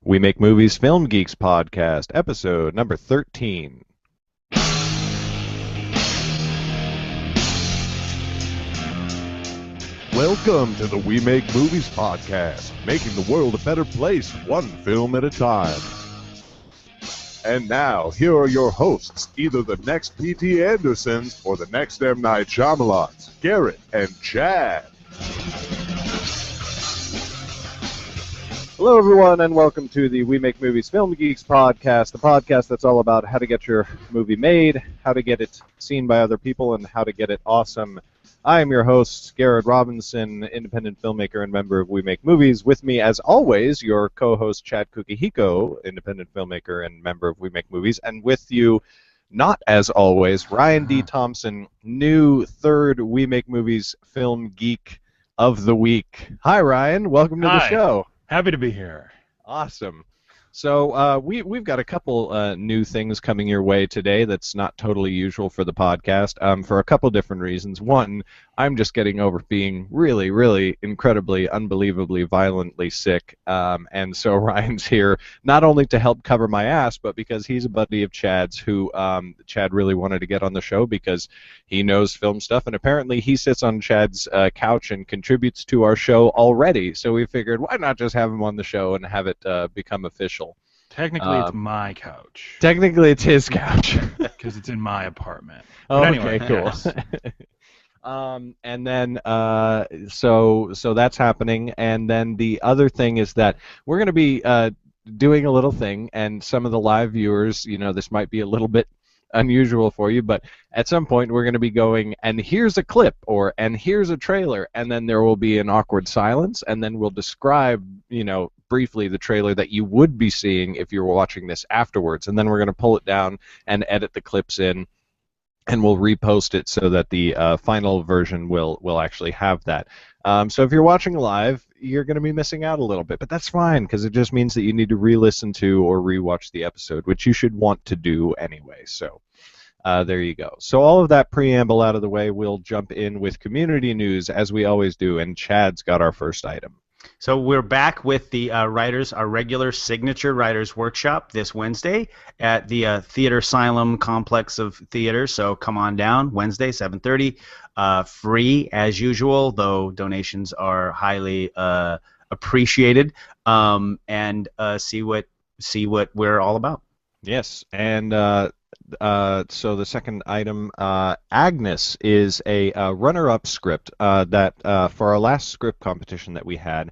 We Make Movies Film Geeks podcast, episode number 13. Welcome to the We Make Movies podcast, making the world a better place, one film at a time. And now, here are your hosts, either the next P.T. Andersons or the next M. Night Shyamalans, Garrett and Chad. Hello, everyone, and welcome to the We Make Movies Film Geeks podcast, the podcast that's all about how to get your movie made, how to get it seen by other people, and how to get it awesome. I am your host, Garrett Robinson, independent filmmaker and member of We Make Movies. With me, as always, your co-host, Chad Kukihiko, independent filmmaker and member of We Make Movies. And with you, not as always, Ryan D. Thompson, new third We Make Movies Film Geek of the Week. Hi, Ryan. Welcome to the show. Happy to be here. Awesome. So we've got a couple new things coming your way today that's not totally usual for the podcast for a couple different reasons. One, I'm just getting over being really, really incredibly, unbelievably, violently sick, and so Ryan's here not only to help cover my ass, but because he's a buddy of Chad's who Chad really wanted to get on the show because he knows film stuff, and apparently he sits on Chad's couch and contributes to our show already, so we figured why not just have him on the show and have it become official. Technically, it's my couch. Technically, it's his couch. Because it's in my apartment. Oh, but anyway, okay, cool. yes. And then, so that's happening. And then the other thing is that we're going to be doing a little thing, and some of the live viewers, you know, this might be a little bit unusual for you, but at some point we're going to be going, and here's a clip, or and here's a trailer, and then there will be an awkward silence, and then we'll describe, you know, briefly the trailer that you would be seeing if you were watching this afterwards, and then we're going to pull it down and edit the clips in, and we'll repost it so that the final version will actually have that. So if you're watching live, you're going to be missing out a little bit, but that's fine because it just means that you need to re-listen to or re-watch the episode, which you should want to do anyway. So there you go. So all of that preamble out of the way, we'll jump in with community news as we always do, and Chad's got our first item. So we're back with the writers, our regular signature writers workshop this Wednesday at the Theater Asylum complex of theaters. So come on down Wednesday, 7:30, free as usual, though donations are highly appreciated, and see what we're all about. Yes, and so the second item, Agnes is a runner-up script that for our last script competition that we had.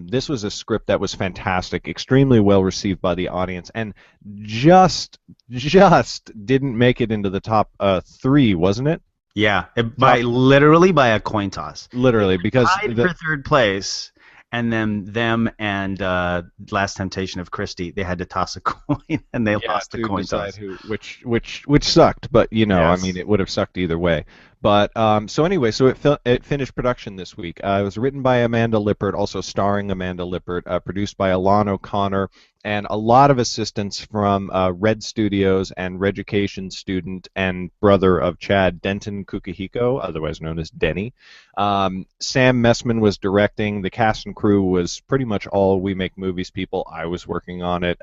This was a script that was fantastic, extremely well received by the audience, and just didn't make it into the top 3, wasn't it? Yeah, literally by a coin toss. Literally, because tied for third place. And then them and Last Temptation of Christy, they had to toss a coin, and they lost the coin toss. Which sucked, but you know, Yes. I mean, it would have sucked either way. But so anyway, so it finished production this week. It was written by Amanda Lippert, also starring Amanda Lippert, produced by Alon O'Connor, and a lot of assistance from Red Studios and Reducation student and brother of Chad, Denton Kukihiko, otherwise known as Denny. Sam Messman was directing. The cast and crew was pretty much all We Make Movies people. I was working on it.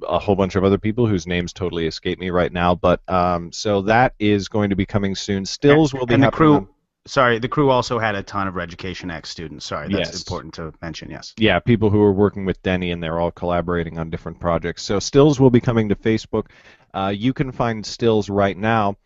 A whole bunch of other people whose names totally escape me right now, but so that is going to be coming soon. Stills will be and the happening crew. Sorry, the crew also had a ton of Reducation X students. Sorry, that's Yes. important to mention. Yes. Yeah, people who are working with Denny, and they're all collaborating on different projects. So Stills will be coming to Facebook. You can find Stills right now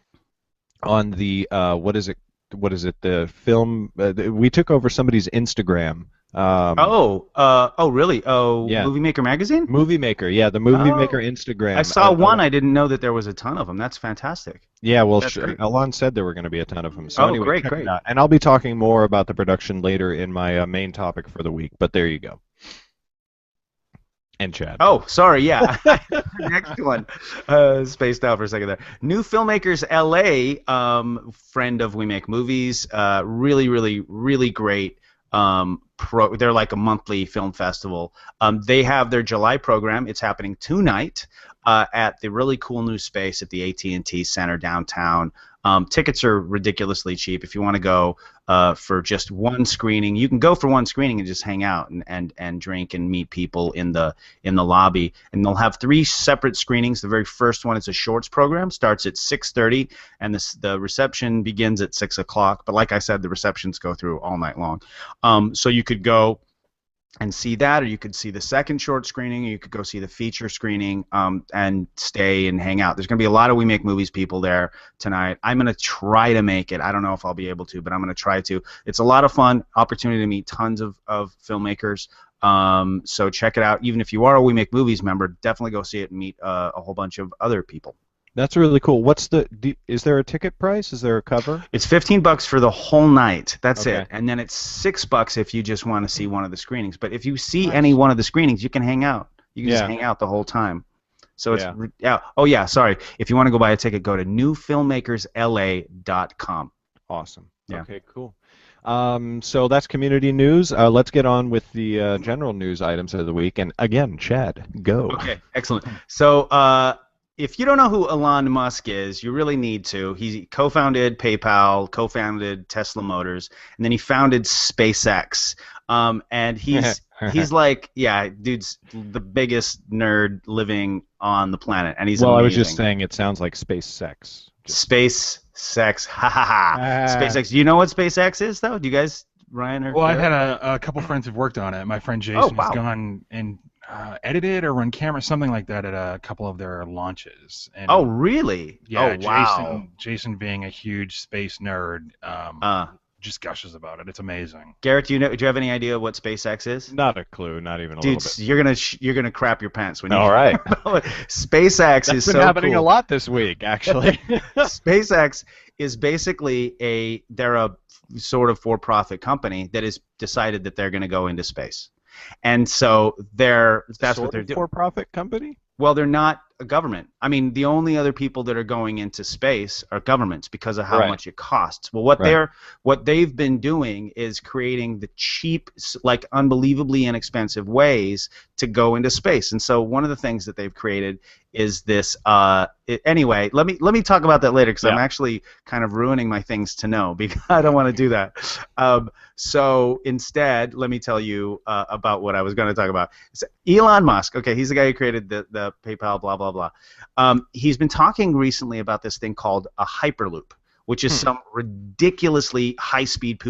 on the what is it? The film. We took over somebody's Instagram. Really? Oh, Yeah. Movie Maker Magazine? Movie Maker, yeah, the Movie Maker Instagram. I saw one. I didn't know that there was a ton of them. That's fantastic. Yeah, well, That's great. Alon said there were going to be a ton of them. So anyway, great, check great. it out. And I'll be talking more about the production later in my main topic for the week, but there you go. And Chad. Oh, sorry, yeah. Next one. Spaced out for a second there. New Filmmakers LA, friend of We Make Movies, really, really, really great. They're like a monthly film festival. They have their July program. It's happening tonight at the really cool new space at the AT&T Center downtown. Tickets are ridiculously cheap. If you want to go for just one screening, you can go for one screening and just hang out and drink and meet people in the lobby. And they'll have 3 separate screenings. The very first one is a shorts program, starts at 6:30, and the reception begins at 6 o'clock. But like I said, the receptions go through all night long. So you could go and see that, or you could see the second short screening, or you could go see the feature screening and stay and hang out. There's going to be a lot of We Make Movies people there tonight. I'm going to try to make it. I don't know if I'll be able to, but I'm going to try to. It's a lot of fun, opportunity to meet tons of filmmakers. So check it out. Even if you are a We Make Movies member, definitely go see it and meet a whole bunch of other people. That's really cool. Is there a ticket price? Is there a cover? It's $15 for the whole night. That's Okay. it. And then it's $6 if you just want to see one of the screenings. But if you see any one of the screenings, you can hang out. You can just hang out the whole time. So it's Oh yeah, sorry. If you want to go buy a ticket, go to newfilmmakersla.com. Awesome. Yeah. Okay, cool. So that's community news. Let's get on with the general news items of the week. And again, Chad, go. Okay, excellent. So if you don't know who Elon Musk is, you really need to. He co-founded PayPal, co-founded Tesla Motors, and then he founded SpaceX. And he's like, yeah, dude's the biggest nerd living on the planet, and he's amazing. I was just saying it sounds like space sex. Space sex, ha ha ha. SpaceX. Do you know what SpaceX is, though? Do you guys, Ryan or? Well, I've had a couple friends who've worked on it. My friend Jason has gone and edited or run camera, something like that, at a couple of their launches. And, oh, really? Yeah, oh, wow. Jason being a huge space nerd, just gushes about it. It's amazing. Garrett, do you have any idea what SpaceX is? Not a clue, not even a Dude, little bit. you're gonna crap your pants when you. All right. SpaceX That's is been so happening cool. a lot this week, actually. SpaceX is basically they're a sort of for-profit company that has decided that they're going to go into space, and so that's what they're doing. For-profit company? Well, they're not a government. I mean, the only other people that are going into space are governments because of how much it costs. Well, what they've been doing is creating the cheap, like unbelievably inexpensive ways to go into space. And so one of the things that they've created is this. Anyway, let me talk about that later because I'm actually kind of ruining my things to know because I don't want to do that. So instead, let me tell you about what I was going to talk about. So Elon Musk. Okay, he's the guy who created the PayPal. Blah blah blah. He's been talking recently about this thing called a hyperloop, which is some ridiculously high-speed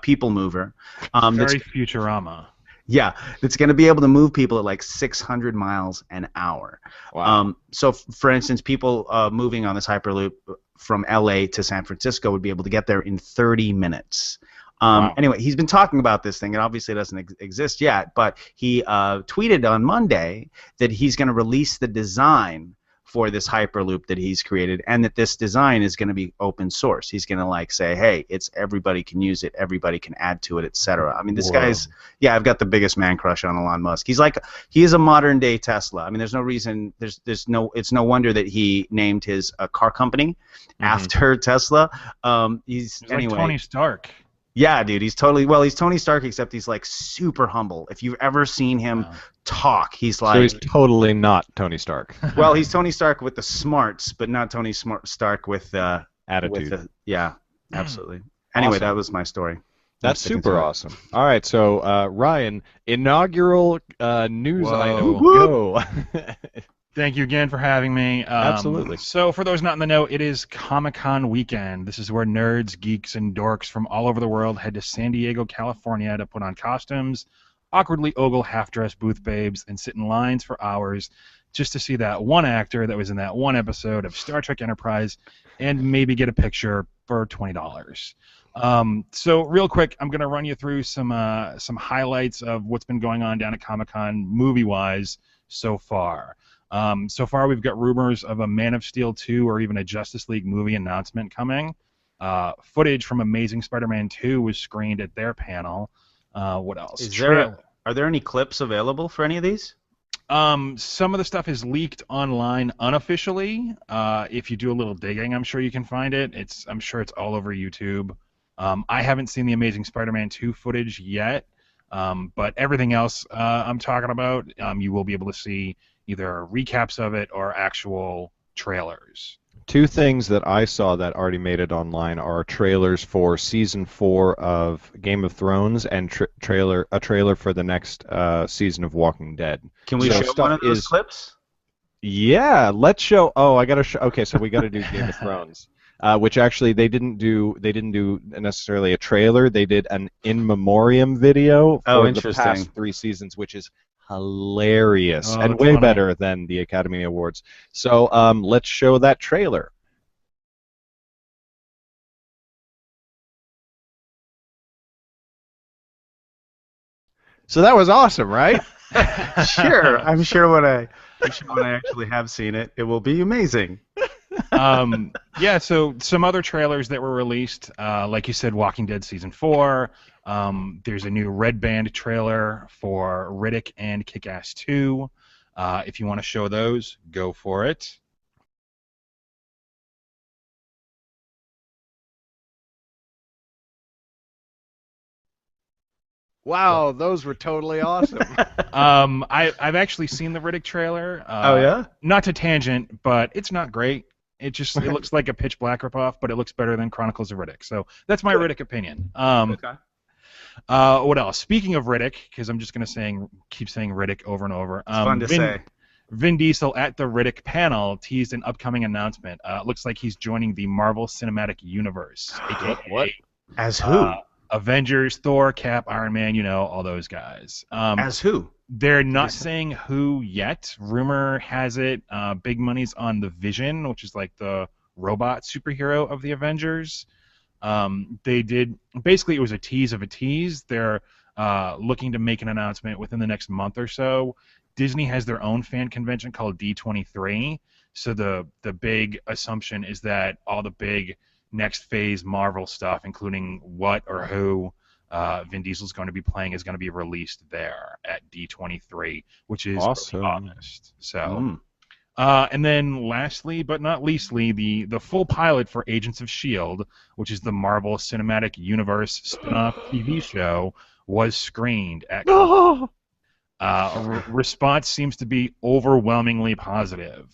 people mover. Very Futurama. Yeah, it's going to be able to move people at like 600 miles an hour. Wow. So, for instance, people moving on this hyperloop from LA to San Francisco would be able to get there in 30 minutes. Anyway, he's been talking about this thing. It obviously doesn't exist yet, but he tweeted on Monday that he's going to release the design for this hyperloop that he's created, and that this design is going to be open source. He's going to say, hey, everybody can use it, everybody can add to it, etc. I mean, this guy's, I've got the biggest man crush on Elon Musk. He is a modern day Tesla. I mean, there's no reason, it's no wonder that he named his car company after Tesla. He's like Tony Stark. Yeah, dude, he's Tony Stark, except he's like super humble. If you've ever seen him talk, he's like. So he's totally not Tony Stark. Well, he's Tony Stark with the smarts, but not Tony Stark with attitude. Yeah, absolutely. Anyway, Awesome. That was my story. That's super awesome. All right, so Ryan, inaugural news item. Go. Thank you again for having me. Absolutely. So for those not in the know, it is Comic-Con weekend. This is where nerds, geeks, and dorks from all over the world head to San Diego, California to put on costumes, awkwardly ogle half-dressed booth babes, and sit in lines for hours just to see that one actor that was in that one episode of Star Trek Enterprise and maybe get a picture for $20. So real quick, I'm going to run you through some highlights of what's been going on down at Comic-Con movie-wise so far. So far, we've got rumors of a Man of Steel 2 or even a Justice League movie announcement coming. Footage from Amazing Spider-Man 2 was screened at their panel. What else? Are there any clips available for any of these? Some of the stuff is leaked online unofficially. If you do a little digging, I'm sure you can find it. I'm sure it's all over YouTube. I haven't seen the Amazing Spider-Man 2 footage yet, but everything else I'm talking about, you will be able to see either recaps of it or actual trailers. Two things that I saw that already made it online are trailers for season 4 of Game of Thrones and a trailer for the next season of Walking Dead. Can we So show stuff one of those is clips? yeah. Let's show. Oh, I gotta show. Okay, so we gotta do Game of Thrones, which actually they didn't do. They didn't do necessarily a trailer. They did an in memoriam video Oh, for the interesting. past 3 seasons, which is hilarious Oh, and that's way funny. better than the Academy Awards. So let's show that trailer. So that was awesome, right? Sure, I'm sure when I actually have seen it, it will be amazing. Yeah, so some other trailers that were released, like you said, Walking Dead Season 4. There's a new Red Band trailer for Riddick and Kick-Ass 2. If you want to show those, go for it. Wow, those were totally awesome. I've actually seen the Riddick trailer. Oh, yeah? Not to tangent, but it's not great. It looks like a Pitch Black ripoff, but it looks better than Chronicles of Riddick. So that's my Riddick opinion. Okay. What else? Speaking of Riddick, because I'm just gonna keep saying Riddick over and over. It's fun to say. Vin Diesel at the Riddick panel teased an upcoming announcement. Looks like he's joining the Marvel Cinematic Universe, aka What? As who? Avengers, Thor, Cap, Iron Man. You know, all those guys. As who? They're not saying who yet. Rumor has it big money's on the Vision, which is like the robot superhero of the Avengers. They did basically it was a tease of a tease. They're looking to make an announcement within the next month or so. Disney has their own fan convention called D23. So the big assumption is that all the big next phase Marvel stuff, including what or who Vin Diesel's going to be playing, is going to be released there at D23, which is Awesome. early August. So. And then lastly, but not leastly, the full pilot for Agents of S.H.I.E.L.D., which is the Marvel Cinematic Universe spin-off TV show, was screened at response seems to be overwhelmingly positive.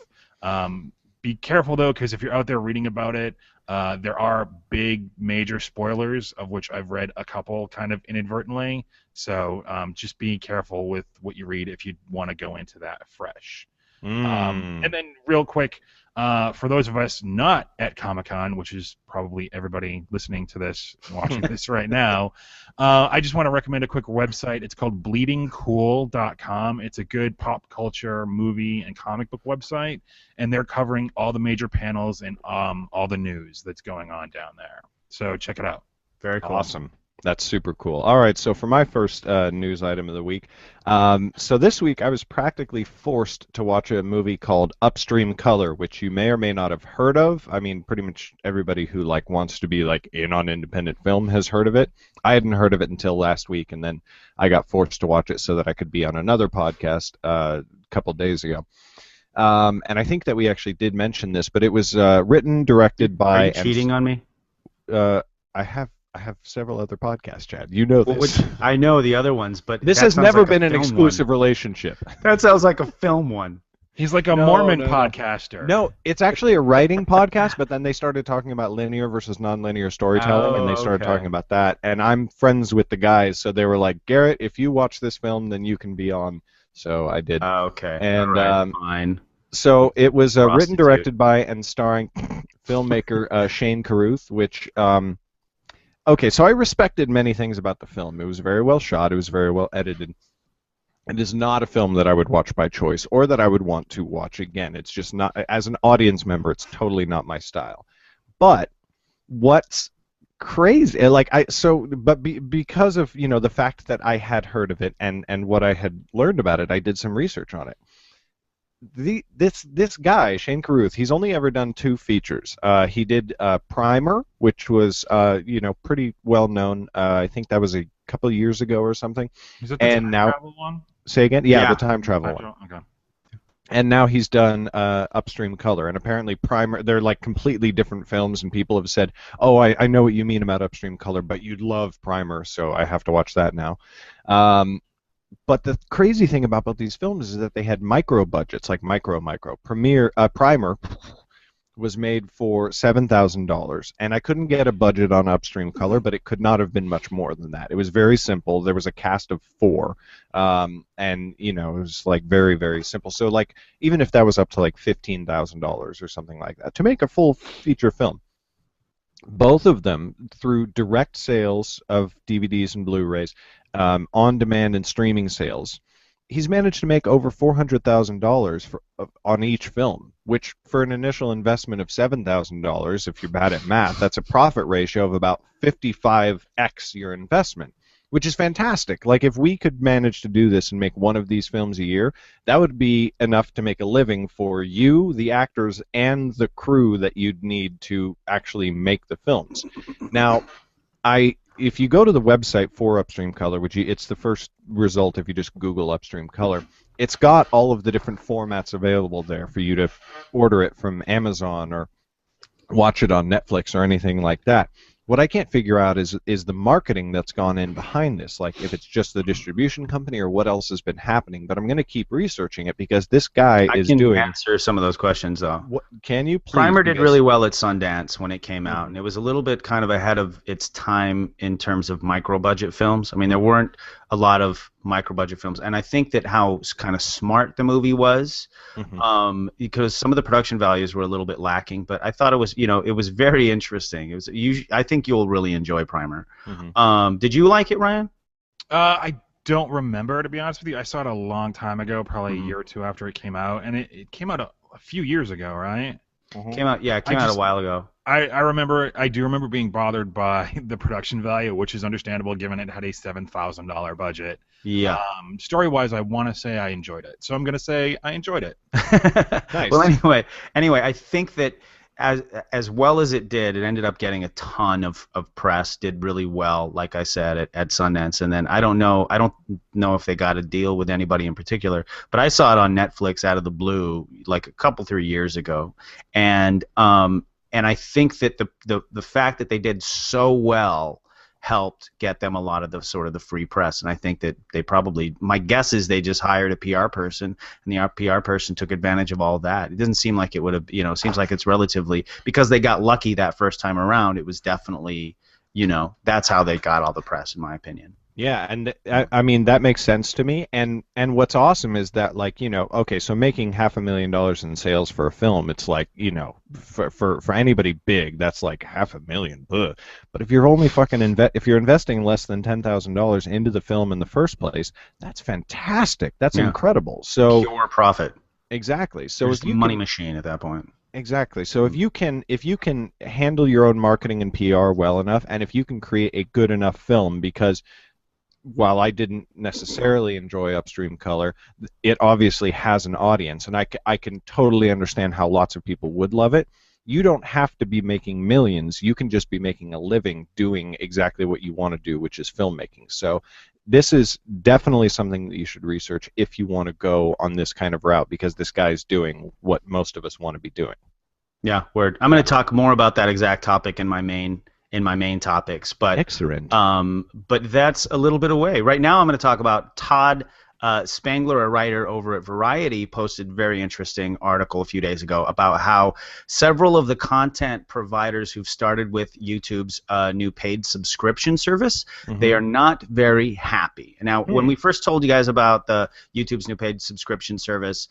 Be careful, though, because if you're out there reading about it, there are big, major spoilers, of which I've read a couple kind of inadvertently. So just be careful with what you read if you want to go into that fresh. And then real quick, for those of us not at Comic-Con, which is probably everybody listening to this, watching this right now, I just want to recommend a quick website. It's called bleedingcool.com. It's a good pop culture, movie, and comic book website, and they're covering all the major panels and all the news that's going on down there. So check it out. Very cool. Awesome. That's super cool. All right, so for my first news item of the week, so this week I was practically forced to watch a movie called Upstream Color, which you may or may not have heard of. I mean, pretty much everybody who wants to be in on independent film has heard of it. I hadn't heard of it until last week, and then I got forced to watch it so that I could be on another podcast a couple days ago. And I think that we actually did mention this, but it was written, directed by. Are you cheating on me? I have several other podcasts, Chad. You know this. I know the other ones, but This that has sounds never like a been an film exclusive one. relationship. That sounds like a film one. He's like a No, Mormon no. podcaster. No, it's actually a writing podcast, but then they started talking about linear versus nonlinear storytelling, and they started okay. talking about that. And I'm friends with the guys, so they were like, Garrett, if you watch this film, then you can be on. So I did. Okay. And, all right, fine. So it was written, Prostitute. directed by, and starring filmmaker Shane Carruth, which... Okay, so I respected many things about the film. It was very well shot. It was very well edited. It is not a film that I would watch by choice or that I would want to watch again. It's just not, as an audience member, it's totally not my style. But what's crazy, because of the fact that I had heard of it and what I had learned about it, I did some research on it. This guy, Shane Carruth, he's only ever done 2 features. He did Primer, which was pretty well known. I think that was a couple of years ago or something. Is it the time travel one? Say again? Yeah, the time travel one. Okay. And now he's done Upstream Color, and apparently Primer, they're completely different films, and people have said, oh, I know what you mean about Upstream Color, but you'd love Primer, so I have to watch that now. But the crazy thing about both these films is that they had micro budgets, like micro. Primer was made for $7,000, and I couldn't get a budget on Upstream Color, but it could not have been much more than that. It was very simple. There was a cast of 4, and it was like very, very simple. So like even if that was up to like $15,000 or something like that to make a full feature film, both of them through direct sales of DVDs and Blu-rays, on-demand and streaming sales, he's managed to make over $400,000 on each film, which for an initial investment of $7,000, if you're bad at math, that's a profit ratio of about 55x your investment, which is fantastic. Like if we could manage to do this and make one of these films a year, that would be enough to make a living for you, the actors, and the crew that you'd need to actually make the films. Now, if you go to the website for Upstream Color, it's the first result if you just Google Upstream Color, it's got all of the different formats available there for you to order it from Amazon or watch it on Netflix or anything like that. What I can't figure out is the marketing that's gone in behind this, like if it's just the distribution company or what else has been happening. But I'm going to keep researching it because this guy is doing. I can answer some of those questions though. Can you please? Primer did really well at Sundance when it came out, and it was a little bit kind of ahead of its time in terms of micro-budget films. I mean, there weren't a lot of micro-budget films, and I think that how kind of smart the movie was, because some of the production values were a little bit lacking, but I thought it was, it was very interesting. It was, I think you'll really enjoy Primer. Did you like it, Ryan? I don't remember, to be honest with you. I saw it a long time ago, probably a year or two after it came out, and it came out a few years ago, right? Came out a while ago. I do remember being bothered by the production value, which is understandable given it had a $7,000 budget. Yeah. Story-wise, I want to say I enjoyed it, so I'm going to say I enjoyed it. Nice. Well, anyway, I think that as well as it did, it ended up getting a ton of press. Did really well, like I said, at Sundance. And then I don't know if they got a deal with anybody in particular, but I saw it on Netflix out of the blue like a couple 3 years ago, and I think that the fact that they did so well helped get them a lot of the sort of the free press, and I think that they probably, my guess is they just hired a PR person, and the PR person took advantage of all that. It doesn't seem like it would have, it seems like it's relatively, because they got lucky that first time around, it was definitely, that's how they got all the press, in my opinion. Yeah, and I mean that makes sense to me. And what's awesome is that, like, okay, so making $500,000 in sales for a film, it's like, for anybody big, that's like $500,000. Ugh. But if you're only if you're investing less than $10,000 into the film in the first place, that's fantastic. That's incredible. So pure profit. Exactly. So it's a money machine at that point. Exactly. So if you can handle your own marketing and PR well enough, and if you can create a good enough film, because while I didn't necessarily enjoy Upstream Color, it obviously has an audience, and I can totally understand how lots of people would love it. You don't have to be making millions. You can just be making a living doing exactly what you want to do, which is filmmaking. So this is definitely something that you should research if you want to go on this kind of route, because this guy's doing what most of us want to be doing. Yeah, word. I'm going to talk more about that exact topic in my main topics, but excellent. But that's a little bit away. Right now, I'm going to talk about Todd Spangler, a writer over at Variety, posted a very interesting article a few days ago about how several of the content providers who've started with YouTube's new paid subscription service, they are not very happy. Now, when we first told you guys about the YouTube's new paid subscription service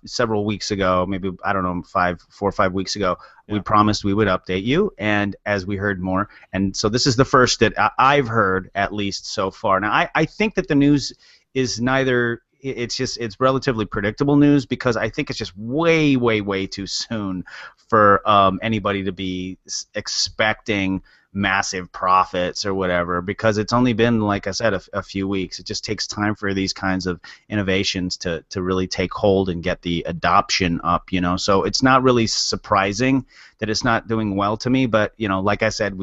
several weeks ago, maybe, I don't know, 4 or 5 weeks ago, we promised we would update you, and as we heard more, and so this is the first that I've heard, at least so far. Now, I think that the news is neither, it's relatively predictable news, because I think it's just way, way, way too soon for anybody to be expecting massive profits or whatever, because it's only been, like I said, a few weeks. It just takes time for these kinds of innovations to really take hold and get the adoption up, so it's not really surprising that it's not doing well to me, but like I said,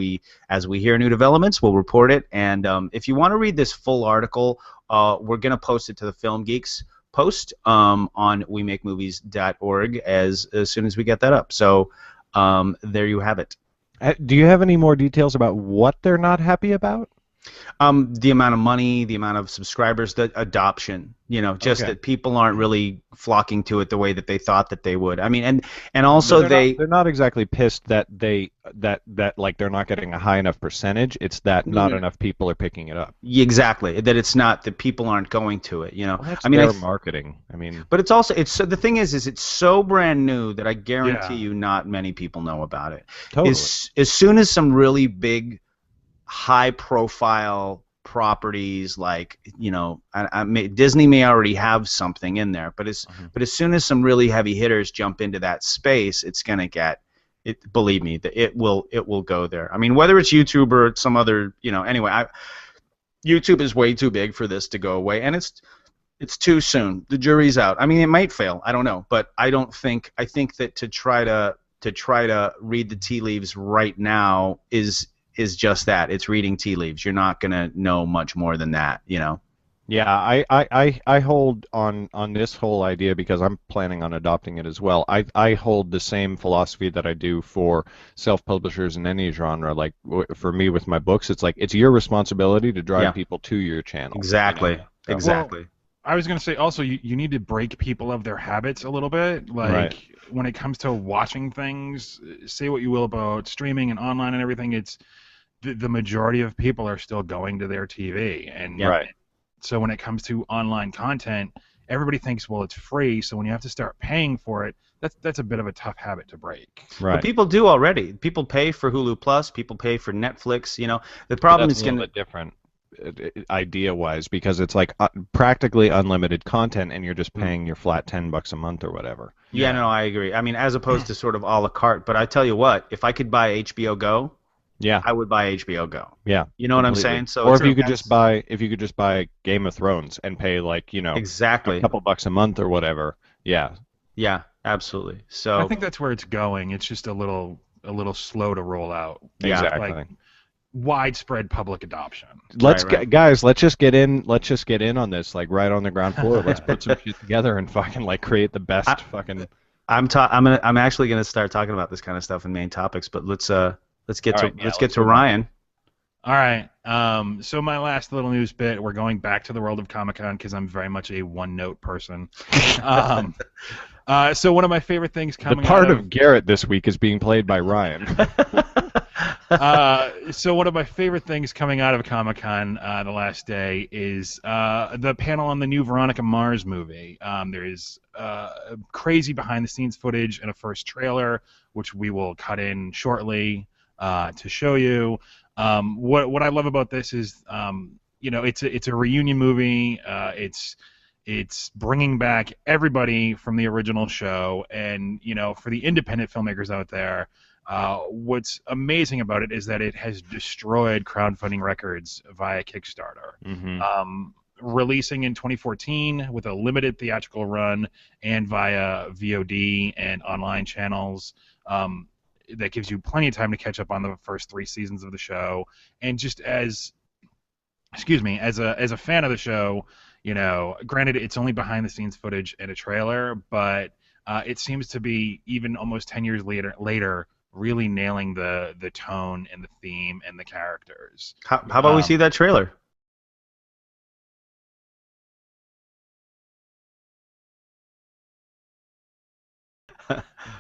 as we hear new developments, we'll report it. And if you want to read this full article, we're going to post it to the Film Geeks post on wemakemovies.org as soon as we get that up. So there you have it. Do you have any more details about what they're not happy about? The amount of money, the amount of subscribers, the adoption, just Okay. that people aren't really flocking to it the way that they thought that they would. I mean, and But also they're not they they're not exactly pissed that that like they're not getting a high enough percentage. It's that no, not no, no. enough people are picking it up. Exactly, that it's not that people aren't going to it. Well, that's I mean, their marketing. I mean, but it's also it's so the thing is it's so brand new that I guarantee Yeah. you not many people know about it. totally. As soon as some really big high profile properties like Disney may already have something in there, but Mhm. as soon as some really heavy hitters jump into that space, it's going to get it. Believe me, that it will go there. I mean, whether it's YouTube or some other, anyway, YouTube is way too big for this to go away, and it's too soon. The jury's out. I mean, it might fail. I don't know, but I don't think. I think that to try to read the tea leaves right now is just that. It's reading tea leaves. You're not gonna know much more than that. Yeah, I hold on this whole idea because I'm planning on adopting it as well. I hold the same philosophy that I do for self-publishers in any genre. Like for me with my books, it's like it's your responsibility to drive Yeah. people to your channel. Exactly. So- Exactly. I was going to say also you need to break people of their habits a little bit. Like Right. when it comes to watching things, say what you will about streaming and online and everything, it's the majority of people are still going to their TV. And Yeah. Right. so when it comes to online content, everybody thinks, well, it's free. So when you have to start paying for it, that's a bit of a tough habit to break. Right. But people do already. People pay for Hulu Plus. People pay for Netflix. The problem That's is a little going to. bit different idea-wise because it's like practically unlimited content and you're just paying your flat $10 a month or whatever. Yeah, no, I agree. I mean, as opposed to sort of a la carte. But I tell you what, if I could buy HBO Go, Yeah. I would buy HBO Go. Yeah. You know what I'm Completely. saying? So or it's if you could that's- just buy Game of Thrones and pay like, a exactly. couple bucks a month or whatever. Yeah. Yeah, absolutely. So I think that's where it's going. It's just a little slow to roll out. Yeah, Exactly. Like widespread public adoption. Let's right. guys, let's just get in on this like right on the ground floor. Let's put some shit together and fucking like create the best fucking I'm actually gonna start talking about this kind of stuff in main topics, but let's get All to right, yeah, let's get let's to move on. Ryan. All right. So my last little news bit, we're going back to the world of Comic-Con because I'm very much a one-note person. So one of my favorite things the coming part out of Garrett this week is being played by Ryan. So one of my favorite things coming out of Comic-Con the last day is the panel on the new Veronica Mars movie. There is crazy behind-the-scenes footage and a first trailer, which we will cut in shortly to show you. What I love about this is, it's a reunion movie. It's bringing back everybody from the original show, and for the independent filmmakers out there. What's amazing about it is that it has destroyed crowdfunding records via Kickstarter. Mm-hmm. Releasing in 2014 with a limited theatrical run and via VOD and online channels. That gives you plenty of time to catch up on the first 3 seasons of the show. And just as a fan of the show, granted it's only behind the scenes footage and a trailer, but it seems to be even almost 10 years later really nailing the tone and the theme and the characters. How about we see that trailer?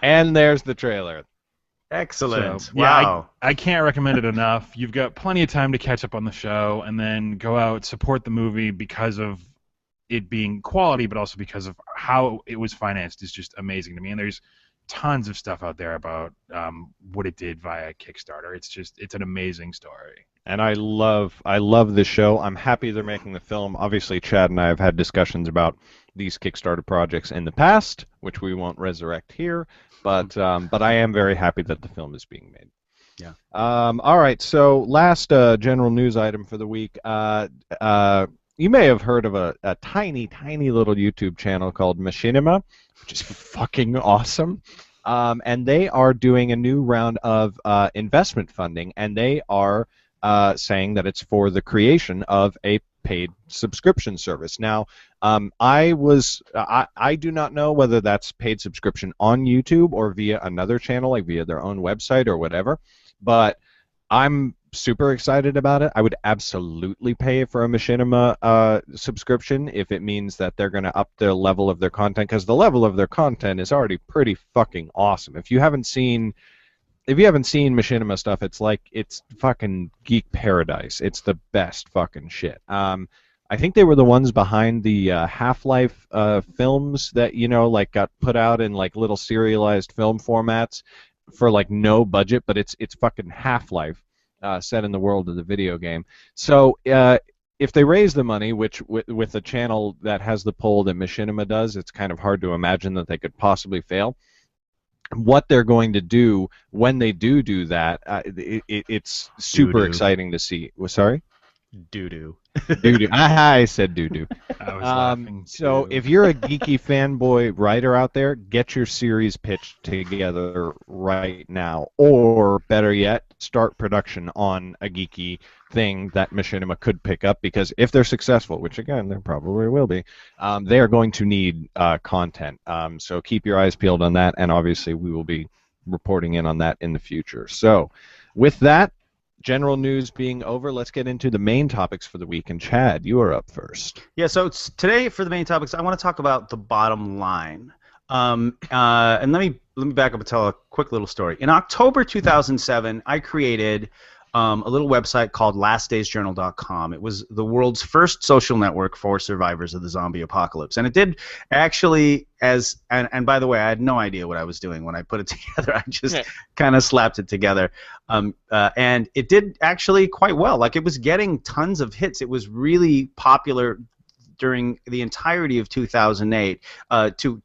And there's the trailer. Excellent. So, yeah, Wow. I can't recommend it enough. You've got plenty of time to catch up on the show and then go out, support the movie because of it being quality, but also because of how it was financed is just amazing to me. And there's tons of stuff out there about what it did via Kickstarter. It's an amazing story. And I love this show. I'm happy they're making the film. Obviously, Chad and I have had discussions about these Kickstarter projects in the past, which we won't resurrect here. But I am very happy that the film is being made. Yeah. All right. So last general news item for the week. You may have heard of a tiny little YouTube channel called Machinima, which is fucking awesome. And they are doing a new round of investment funding, and they are saying that it's for the creation of a paid subscription service. Now, I do not know whether that's paid subscription on YouTube or via another channel, like via their own website or whatever, but I'm super excited about it. I would absolutely pay for a Machinima subscription if it means that they're going to up the level of their content, because the level of their content is already pretty fucking awesome. If you haven't seen Machinima stuff, it's fucking geek paradise. It's the best fucking shit. I think they were the ones behind the Half-Life films that like got put out in like little serialized film formats for like no budget, but it's fucking Half-Life set in the world of the video game. So if they raise the money, which with a channel that has the pull that Machinima does, it's kind of hard to imagine that they could possibly fail. What they're going to do when they do that, it's super Doo-doo. exciting to see. Sorry? Doo-doo. Doo-doo. I said doo-doo. I was laughing So too. if you're a geeky fanboy writer out there, get your series pitched together right now. Or better yet, start production on a geeky thing that Machinima could pick up, because if they're successful, which again, there probably will be, they are going to need content. So keep your eyes peeled on that, and obviously we will be reporting in on that in the future. So with that, general news being over, let's get into the main topics for the week. And Chad, you are up first. Yeah, so today for the main topics, I want to talk about the bottom line. And let me back up and tell a quick little story. In October 2007, I created a little website called lastdaysjournal.com. It was the world's first social network for survivors of the zombie apocalypse. And it did actually, and by the way, I had no idea what I was doing when I put it together. I just kind of slapped it together. And it did actually quite well. Like, it was getting tons of hits. It was really popular during the entirety of 2008 to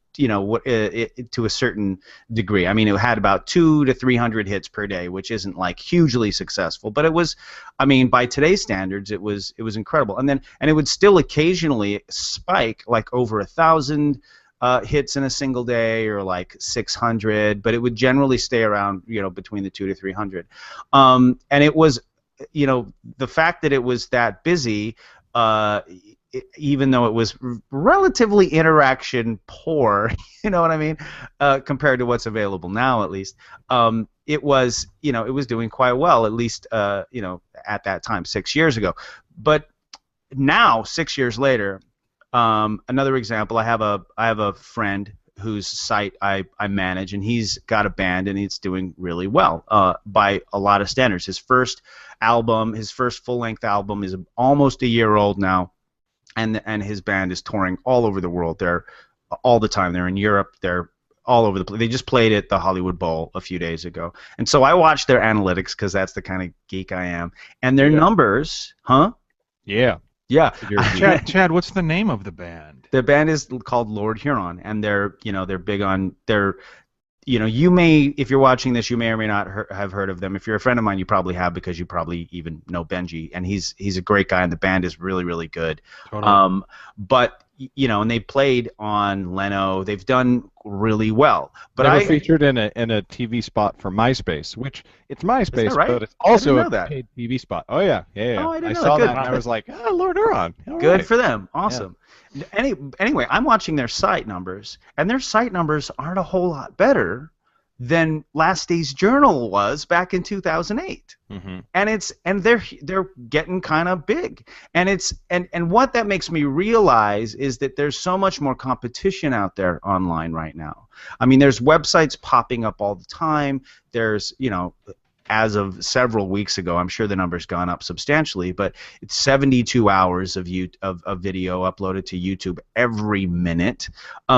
a certain degree. I mean, it had about 200 to 300 hits per day, which isn't like hugely successful, but it was, I mean, by today's standards, it was incredible. And it would still occasionally spike like over 1,000 hits in a single day, or like 600, but it would generally stay around, between the 200 to 300. And it was, the fact that it was that busy, even though it was relatively interaction poor, you know what I mean, compared to what's available now, at least, it was doing quite well, at least, at that time, 6 years ago. But now, 6 years later, another example, I have a friend whose site I manage, and he's got a band, and it's doing really well by a lot of standards. His first full-length album is almost a year old now. And his band is touring all over the world. They're all the time. They're in Europe. They're all over the place. They just played at the Hollywood Bowl a few days ago. And so I watch their analytics, because that's the kind of geek I am. And their numbers, huh? Yeah. Yeah. Chad, what's the name of the band? The band is called Lord Huron, and they're big on you may, if you're watching this, you may or may not have heard of them. If you're a friend of mine, you probably have, because you probably even know Benji, and he's a great guy, and the band is really, really good. Totally. But and they played on Leno. They've done really well. But they were featured in a TV spot for MySpace, which it's MySpace, is that right? but it's also I didn't know a that. paid TV spot. Oh yeah. Oh, I didn't know saw that. that, and I was like, Lord Huron. Good for them. Awesome. Yeah. Anyway, I'm watching their site numbers, and their site numbers aren't a whole lot better than Last Days Journal was back in 2008. Mm-hmm. And they're getting kind of big. And what that makes me realize is that there's so much more competition out there online right now. I mean, there's websites popping up all the time. There's, as of several weeks ago, I'm sure the number's gone up substantially, but it's 72 hours of video uploaded to YouTube every minute.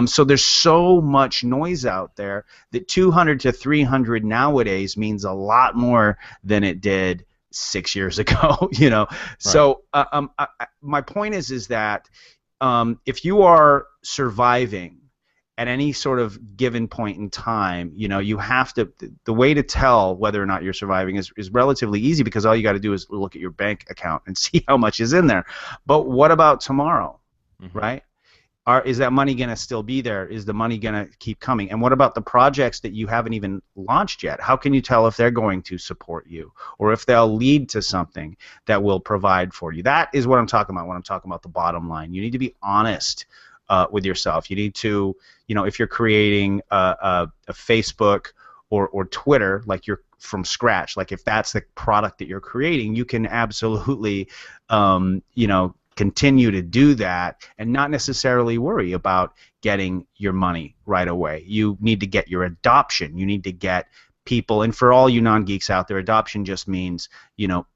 So there's so much noise out there that 200 to 300 nowadays means a lot more than it did 6 years ago. Right. So my point is that if you are surviving at any sort of given point in time, you have to. The way to tell whether or not you're surviving is relatively easy, because all you got to do is look at your bank account and see how much is in there. But what about tomorrow, right? Is that money going to still be there? Is the money going to keep coming? And what about the projects that you haven't even launched yet? How can you tell if they're going to support you, or if they'll lead to something that will provide for you? That is what I'm talking about when I'm talking about the bottom line. You need to be honest with yourself. You need to, if you're creating a Facebook or Twitter, like you're from scratch. Like if that's the product that you're creating, you can absolutely, continue to do that and not necessarily worry about getting your money right away. You need to get your adoption. You need to get people, and for all you non-geeks out there, adoption just means,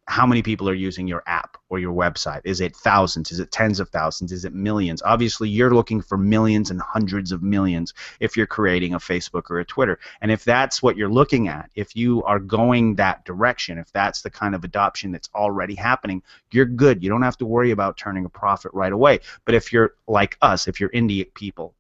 how many people are using your app or your website. Is it thousands? Is it tens of thousands? Is it millions? Obviously, you're looking for millions and hundreds of millions if you're creating a Facebook or a Twitter. And if that's what you're looking at, if you are going that direction, if that's the kind of adoption that's already happening, you're good. You don't have to worry about turning a profit right away. But if you're like us, if you're indie people,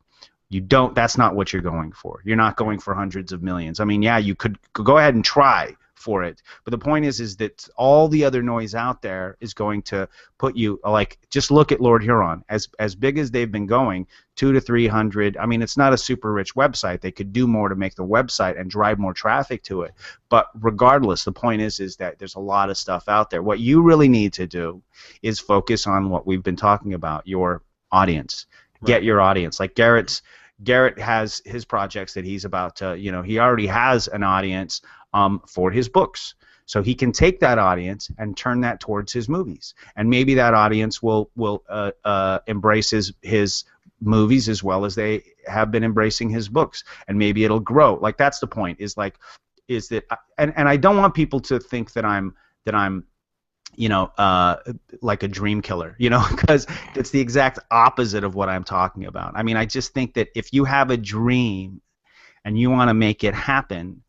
that's not what you're going for. You're not going for hundreds of millions. I mean, yeah, you could go ahead and try for it, but the point is that all the other noise out there is going to put you, like, just look at Lord Huron. As big as they've been going, 200 to 300. I mean, it's not a super rich website. They could do more to make the website and drive more traffic to it. But regardless, the point is that there's a lot of stuff out there. What you really need to do is focus on what we've been talking about, your audience. Right. Get your audience. Like Garrett has his projects that he's about to, he already has an audience for his books. So he can take that audience and turn that towards his movies. And maybe that audience will embrace his movies as well as they have been embracing his books. And maybe it'll grow. Like, that's the point, is that, and I don't want people to think that I'm like a dream killer, because it's the exact opposite of what I'm talking about. I mean, I just think that if you have a dream and you want to make it happen,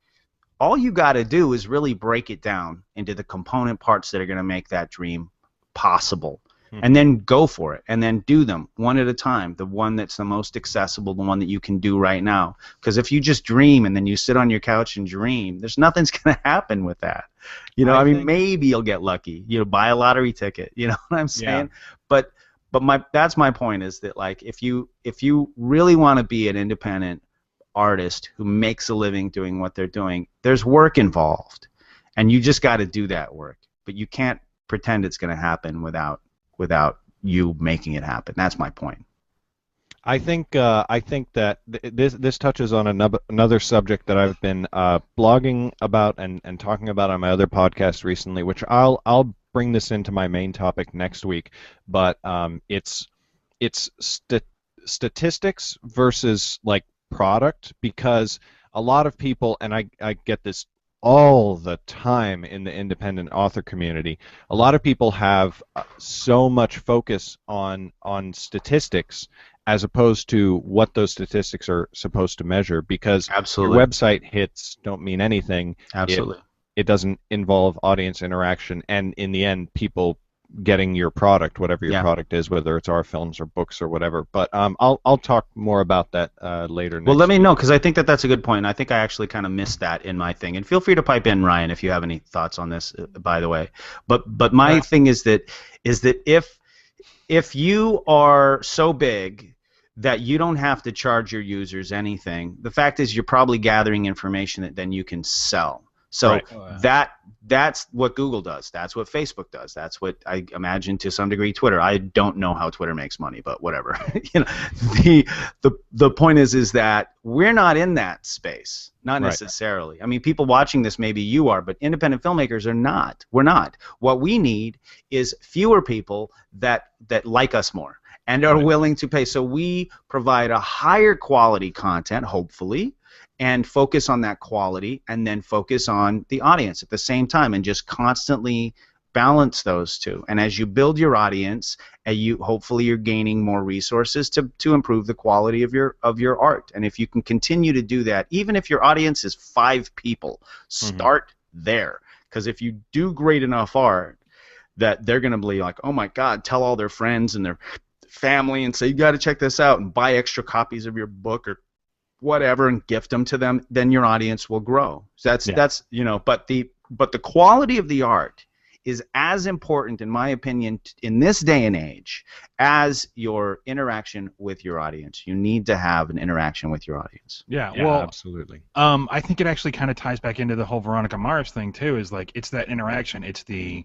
all you got to do is really break it down into the component parts that are going to make that dream possible. And then go for it, and then do them one at a time, the one that's the most accessible, the one that you can do right now. Because if you just dream and then you sit on your couch and dream, there's nothing's going to happen with that. I mean, maybe you'll get lucky, buy a lottery ticket, you know what I'm saying? Yeah. But that's my point, is that, like, if you really want to be an independent artist who makes a living doing what they're doing, there's work involved, and you just got to do that work. But you can't pretend it's going to happen without you making it happen. That's my point. I think that this touches on another subject that I've been blogging about and talking about on my other podcast recently, which I'll bring this into my main topic next week. But it's statistics versus, like, product, because a lot of people, and I get this all the time in the independent author community, a lot of people have so much focus on statistics as opposed to what those statistics are supposed to measure, because Absolutely. Your website hits don't mean anything. Absolutely. It doesn't involve audience interaction, and in the end, people getting your product, whatever your product is, whether it's our films or books or whatever. But I'll talk more about that later. Well, let me know, because I think that's a good point. And I think I actually kind of missed that in my thing. And feel free to pipe in, Ryan, if you have any thoughts on this, by the way. But my thing is that if you are so big that you don't have to charge your users anything, the fact is you're probably gathering information that then you can sell. So that's what Google does. That's what Facebook does. That's what I imagine, to some degree, Twitter. I don't know how Twitter makes money, but whatever. The point is that we're not in that space, not necessarily. I mean, people watching this, maybe you are, but independent filmmakers are not. We're not. What we need is fewer people that like us more and are willing to pay. So we provide a higher quality content, hopefully, and focus on that quality, and then focus on the audience at the same time, and just constantly balance those two. And as you build your audience, hopefully you're gaining more resources to improve the quality of your art. And if you can continue to do that, even if your audience is 5 people, start there. Because if you do great enough art, that they're going to be like, oh my God, tell all their friends and their family and say, you got to check this out, and buy extra copies of your book or whatever, and gift them to them, then your audience will grow. So that's but the quality of the art is as important, in my opinion, in this day and age, as your interaction with your audience. You need to have an interaction with your audience. Yeah, well, absolutely. I think it actually kind of ties back into the whole Veronica Mars thing too. Is like, it's that interaction. It's the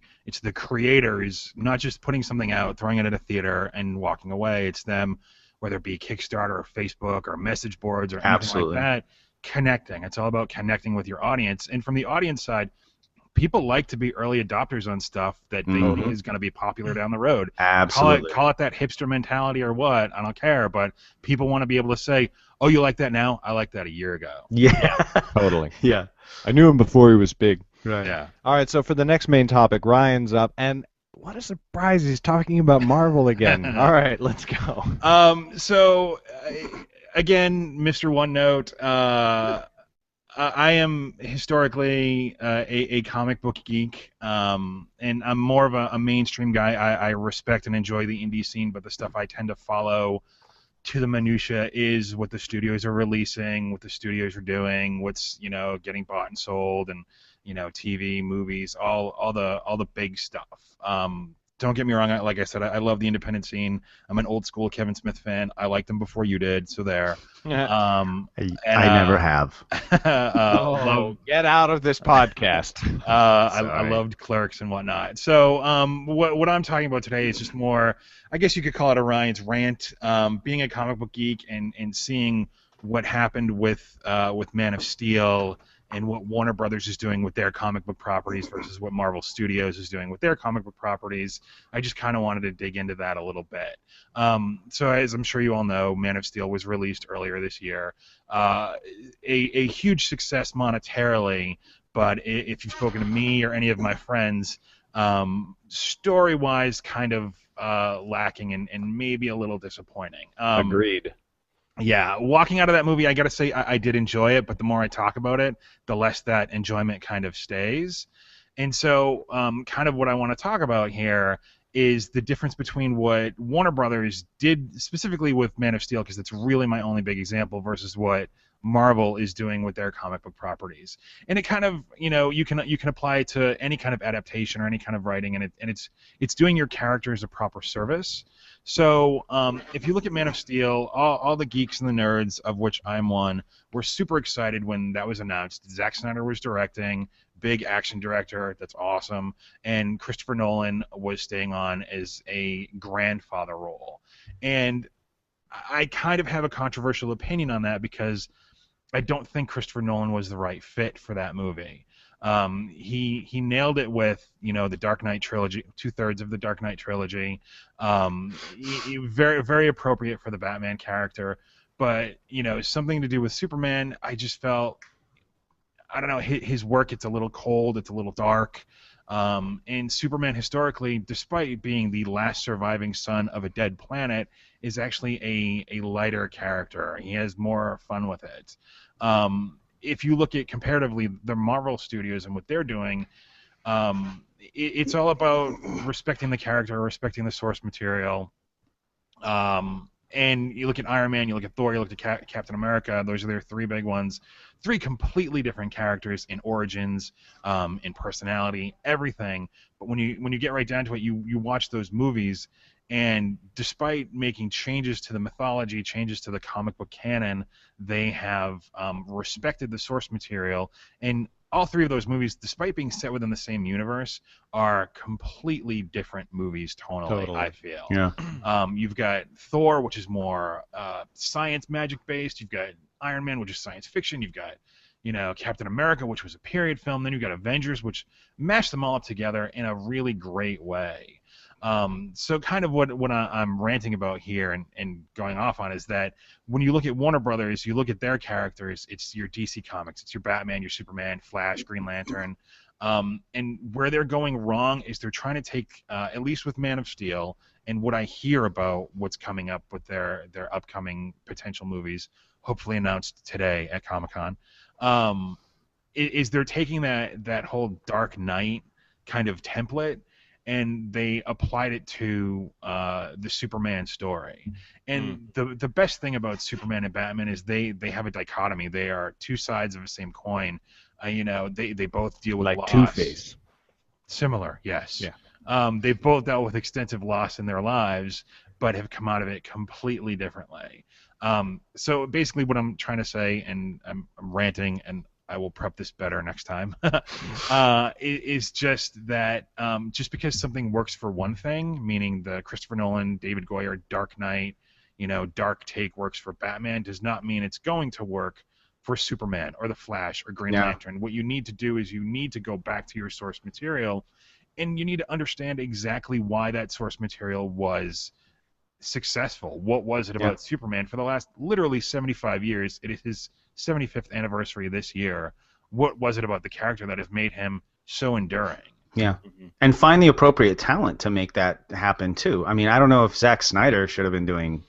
creators not just putting something out, throwing it at a theater, and walking away. It's them, whether it be Kickstarter or Facebook or message boards or anything like that, connecting. It's all about connecting with your audience. And from the audience side, people like to be early adopters on stuff that they think is going to be popular down the road. Absolutely. Call it that hipster mentality or what, I don't care, but people want to be able to say, oh, you like that now? I liked that a year ago. Yeah. Totally. Yeah. I knew him before he was big. Right. Yeah. All right, so for the next main topic, Ryan's up, and what a surprise, he's talking about Marvel again. All right, let's go. So, again, Mr. One Note, I am historically a comic book geek, and I'm more of a mainstream guy. I respect and enjoy the indie scene, but the stuff I tend to follow to the minutia is what the studios are releasing, what the studios are doing, what's getting bought and sold, and TV, movies, all the big stuff. Don't get me wrong. Like I said, I love the independent scene. I'm an old school Kevin Smith fan. I liked him before you did, so there. I never have. Get out of this podcast. I loved Clerks and whatnot. So what I'm talking about today is just more, I guess you could call it a Ryan's rant. Being a comic book geek and seeing what happened with Man of Steel and what Warner Brothers is doing with their comic book properties versus what Marvel Studios is doing with their comic book properties. I just kind of wanted to dig into that a little bit. So as I'm sure you all know, Man of Steel was released earlier this year. A huge success monetarily, but if you've spoken to me or any of my friends, story-wise kind of lacking and maybe a little disappointing. Agreed. Yeah, walking out of that movie, I got to say I did enjoy it, but the more I talk about it, the less that enjoyment kind of stays. And so kind of what I want to talk about here is the difference between what Warner Brothers did specifically with Man of Steel, because it's really my only big example, versus what Marvel is doing with their comic book properties. And it kind of, you can apply it to any kind of adaptation or any kind of writing, and it's doing your characters a proper service. So if you look at Man of Steel, all the geeks and the nerds, of which I'm one, were super excited when that was announced. Zack Snyder was directing, big action director, that's awesome, and Christopher Nolan was staying on as a grandfather role. And I kind of have a controversial opinion on that because I don't think Christopher Nolan was the right fit for that movie. He nailed it with the Dark Knight trilogy, 2/3 of the Dark Knight trilogy. Very very appropriate for the Batman character, but something to do with Superman, I just felt, I don't know, his work, it's a little cold, it's a little dark. And Superman historically, despite being the last surviving son of a dead planet, is actually a lighter character. He has more fun with it. If you look at comparatively the Marvel Studios and what they're doing, it's all about respecting the character, respecting the source material. And you look at Iron Man, you look at Thor, you look at Captain America. Those are their three big ones. Three completely different characters in origins, in personality, everything. But when you get right down to it, you watch those movies, and despite making changes to the mythology, changes to the comic book canon, they have respected the source material. And all three of those movies, despite being set within the same universe, are completely different movies tonally, totally. I feel. Yeah. You've got Thor, which is more science magic based. You've got Iron Man, which is science fiction. You've got Captain America, which was a period film. Then you've got Avengers, which mashed them all up together in a really great way. So kind of what I'm ranting about here and going off on is that when you look at Warner Brothers, you look at their characters, it's your DC Comics, it's your Batman, your Superman, Flash, Green Lantern, and where they're going wrong is they're trying to take, at least with Man of Steel, and what I hear about what's coming up with their upcoming potential movies, hopefully announced today at Comic-Con, is they're taking that whole Dark Knight kind of template, and they applied it to the Superman story. And the best thing about Superman and Batman is they have a dichotomy. They are two sides of the same coin. They both deal with like loss. Two-Face. Similar, yes. Yeah. They've both dealt with extensive loss in their lives, but have come out of it completely differently. So basically what I'm trying to say, and I'm ranting, and I will prep this better next time, is just that just because something works for one thing, meaning the Christopher Nolan, David Goyer, Dark Knight, dark take works for Batman, does not mean it's going to work for Superman or the Flash or Green Yeah. Lantern. What you need to do is you need to go back to your source material, and you need to understand exactly why that source material was successful. What was it about Superman for the last literally 75 years? It is his 75th anniversary this year. What was it about the character that has made him so enduring? Yeah. And find the appropriate talent to make that happen too. I mean, I don't know if Zack Snyder should have been doing.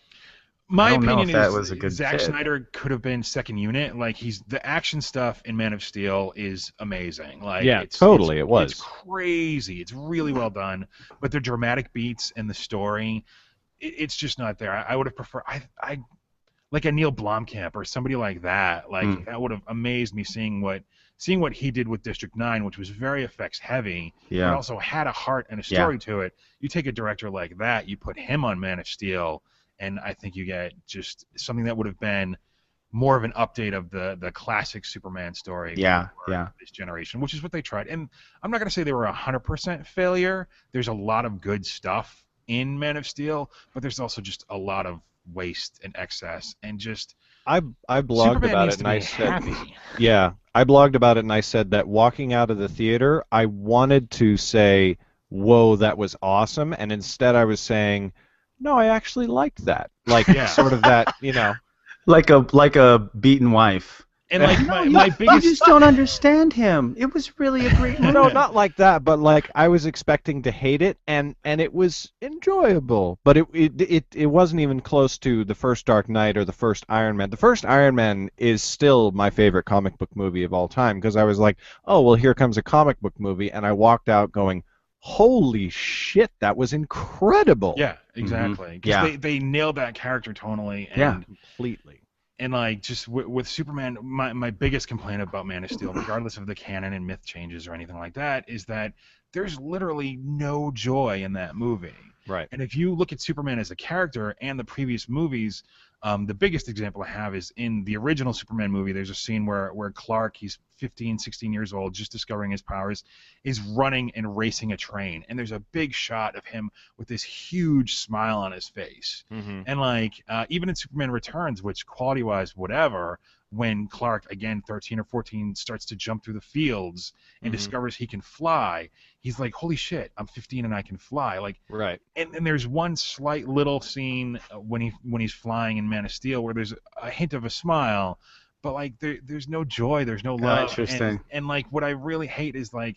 My I don't know opinion if that is was a good Zack fit. Snyder could have been second unit. Like the action stuff in Man of Steel is amazing. Like Yeah, it's totally, it was. It's crazy. It's really well done. But the dramatic beats and the story, it's just not there. I would have preferred I like a Neil Blomkamp or somebody like that. Like that would have amazed me seeing what he did with District 9, which was very effects heavy, but also had a heart and a story to it. You take a director like that, you put him on Man of Steel, and I think you get just something that would have been more of an update of the classic Superman story for this generation, which is what they tried. And I'm not going to say they were 100% failure. There's a lot of good stuff in Man of Steel, but there's also just a lot of waste and excess, and just I blogged Superman about needs it to and I be said happy. I blogged about it and I said that walking out of the theater I wanted to say whoa, that was awesome, and instead I was saying no, I actually liked that, like sort of that, like a beaten wife. And like my You biggest just don't understand him. It was really a great movie. no, not like that, but like I was expecting to hate it, and it was enjoyable, but it wasn't even close to the first Dark Knight or the first Iron Man. The first Iron Man is still my favorite comic book movie of all time, because I was like, oh well, here comes a comic book movie, and I walked out going, holy shit, that was incredible. Yeah, exactly. Because they nailed that character tonally and completely. And like just with Superman, my biggest complaint about Man of Steel, regardless of the canon and myth changes or anything like that, is that there's literally no joy in that movie. Right. And if you look at Superman as a character and the previous movies, the biggest example I have is in the original Superman movie. There's a scene where Clark, he's 15, 16 years old, just discovering his powers, is running and racing a train. And there's a big shot of him with this huge smile on his face. And like even in Superman Returns, which quality-wise, whatever, when Clark, again, 13 or 14, starts to jump through the fields and discovers he can fly, he's like, holy shit, I'm 15 and I can fly. Like, right. And there's one slight little scene when he's flying in Man of Steel where there's a hint of a smile, but like there's no joy, there's no love. Interesting. And like what I really hate is like,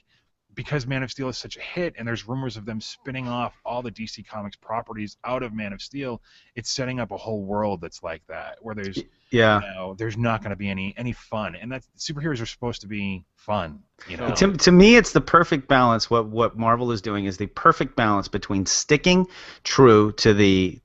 because Man of Steel is such a hit and there's rumors of them spinning off all the DC Comics properties out of Man of Steel, it's setting up a whole world that's like that, where there's there's not going to be any fun. And that superheroes are supposed to be fun, To me, it's the perfect balance. What Marvel is doing is the perfect balance between sticking true to the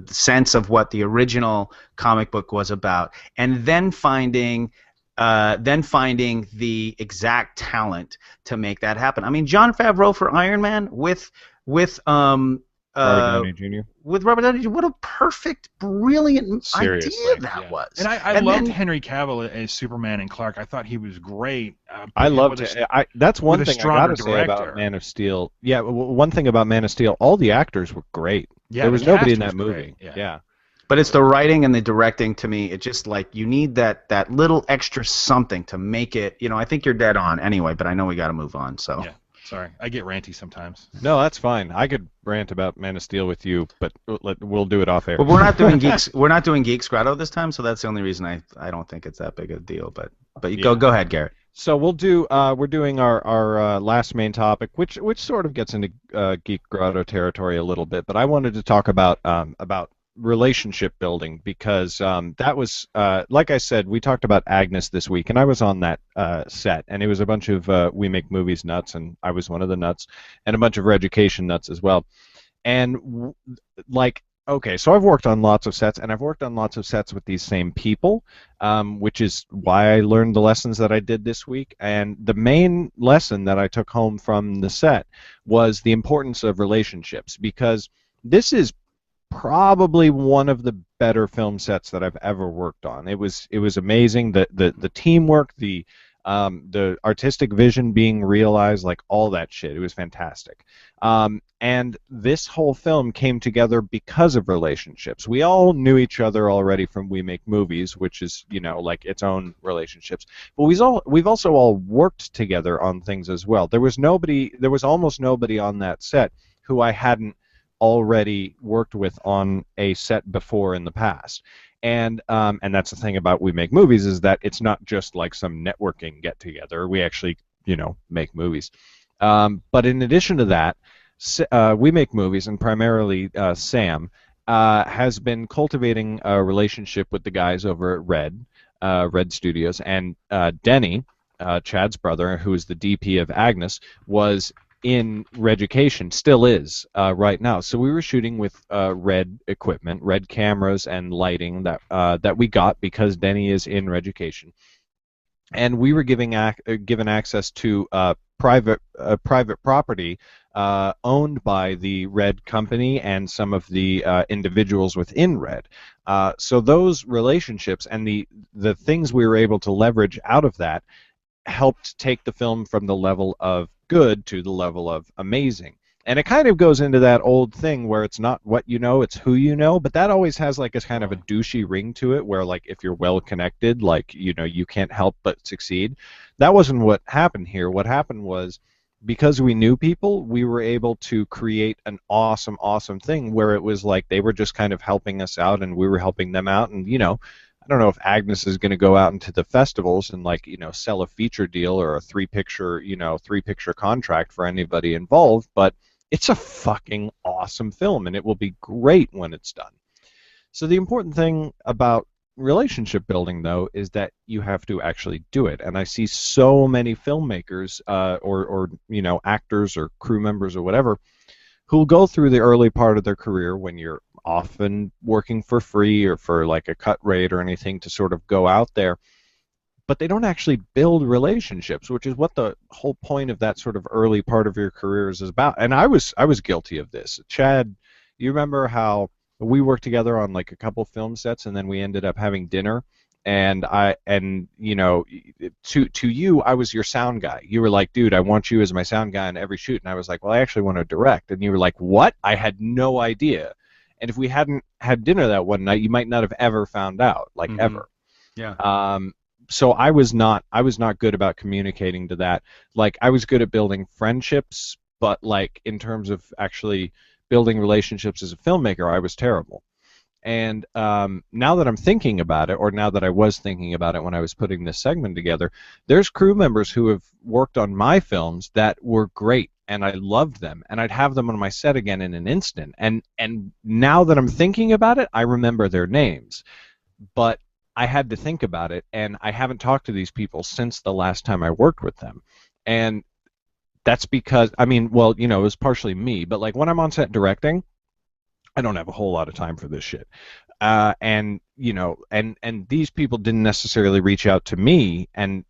sense of what the original comic book was about, and then finding the exact talent to make that happen. I mean, Jon Favreau for Iron Man with Robert Downey Jr. With Robert Downey Jr. What a perfect, brilliant idea that was. And I loved Henry Cavill as Superman and Clark. I thought he was great. I loved it. That's one thing I gotta say about Man of Steel. Yeah, one thing about Man of Steel, all the actors were great. Yeah, there was nobody in that movie. Yeah. But it's the writing and the directing, to me. It just like you need that little extra something to make it. I think you're dead on anyway. But I know we got to move on. So yeah, sorry, I get ranty sometimes. No, that's fine. I could rant about Man of Steel with you, but we'll do it off air. But we're not doing geeks. We're not doing Geeks Grotto this time. So that's the only reason I don't think it's that big a deal. But you go ahead, Garrett. So we'll do. We're doing our last main topic, which sort of gets into Geek Grotto territory a little bit. But I wanted to talk about relationship building, because that was like I said, we talked about Agnes this week, and I was on that set, and it was a bunch of We Make Movies nuts, and I was one of the nuts, and a bunch of Reducation nuts as well. And okay, so I've worked on lots of sets, and I've worked on lots of sets with these same people, which is why I learned the lessons that I did this week. And the main lesson that I took home from the set was the importance of relationships, because this is probably one of the better film sets that I've ever worked on. It was amazing. The teamwork, the the artistic vision being realized, like all that shit. It was fantastic. And this whole film came together because of relationships. We all knew each other already from We Make Movies, which is, you know, like its own relationships. But we've also all worked together on things as well. There was almost nobody on that set who I hadn't already worked with on a set before in the past. And that's the thing about We Make Movies, is that it's not just like some networking get together. We actually, you know, make movies. But in addition to that, We Make Movies, and primarily Sam, has been cultivating a relationship with the guys over at Red Studios, and Denny, Chad's brother, who is the DP of Agnes, was in Reducation, still is right now. So we were shooting with Red equipment, Red cameras and lighting that we got because Denny is in Reducation, and we were given access to private property owned by the Red company and some of the individuals within Red. So those relationships and the things we were able to leverage out of that helped take the film from the level of good to the level of amazing. And it kind of goes into that old thing where it's not what you know, it's who you know, but that always has like a kind of a douchey ring to it, where like if you're well connected, like, you know, you can't help but succeed. That wasn't what happened here. What happened was, because we knew people, we were able to create an awesome, awesome thing where it was like they were just kind of helping us out and we were helping them out. And, you know, I don't know if Agnes is going to go out into the festivals and, like, you know, sell a feature deal or a three-picture contract for anybody involved, but it's a fucking awesome film, and it will be great when it's done. So the important thing about relationship building, though, is that you have to actually do it. And I see so many filmmakers or you know, actors or crew members or whatever who'll go through the early part of their career when you're often working for free or for like a cut rate or anything to sort of go out there, but they don't actually build relationships, which is what the whole point of that sort of early part of your career is about. And I was guilty of this. Chad, you remember how we worked together on like a couple film sets, and then we ended up having dinner, and you know, to you, I was your sound guy. You were like, dude, I want you as my sound guy on every shoot. And I was like, well, I actually want to direct. And you were like, what? I had no idea. And if we hadn't had dinner that one night, you might not have ever found out, like ever. Yeah. So I was not good about communicating to that. Like, I was good at building friendships, but like in terms of actually building relationships as a filmmaker, I was terrible. And now that I'm thinking about it, or now that I was thinking about it when I was putting this segment together, there's crew members who have worked on my films that were great, and I loved them, and I'd have them on my set again in an instant. And now that I'm thinking about it, I remember their names. But I had to think about it, and I haven't talked to these people since the last time I worked with them. And that's because, I mean, well, you know, it was partially me, but like when I'm on set directing, I don't have a whole lot of time for this shit. And you know, and these people didn't necessarily reach out to me and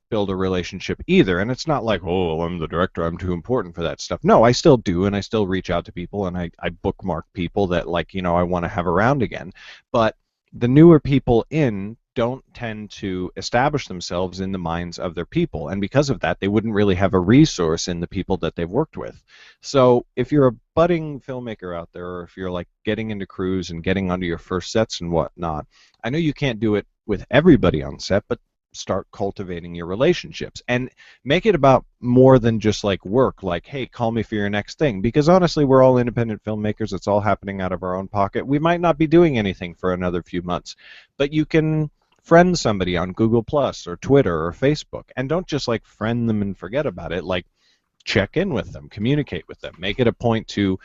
build a relationship either. And it's not like, oh, I'm the director, I'm too important for that stuff. No, I still do, and I still reach out to people, and I bookmark people that, like, you know, I want to have around again. But the newer people in don't tend to establish themselves in the minds of their people, and because of that, they wouldn't really have a resource in the people that they've worked with. So if you're a budding filmmaker out there, or if you're like getting into crews and getting onto your first sets and whatnot, I know you can't do it with everybody on set, but start cultivating your relationships and make it about more than just like work, like, hey, call me for your next thing, because honestly, we're all independent filmmakers. It's all happening out of our own pocket. We might not be doing anything for another few months, but you can friend somebody on Google Plus or Twitter or Facebook, and don't just like friend them and forget about it. Like, check in with them, communicate with them, make it a point to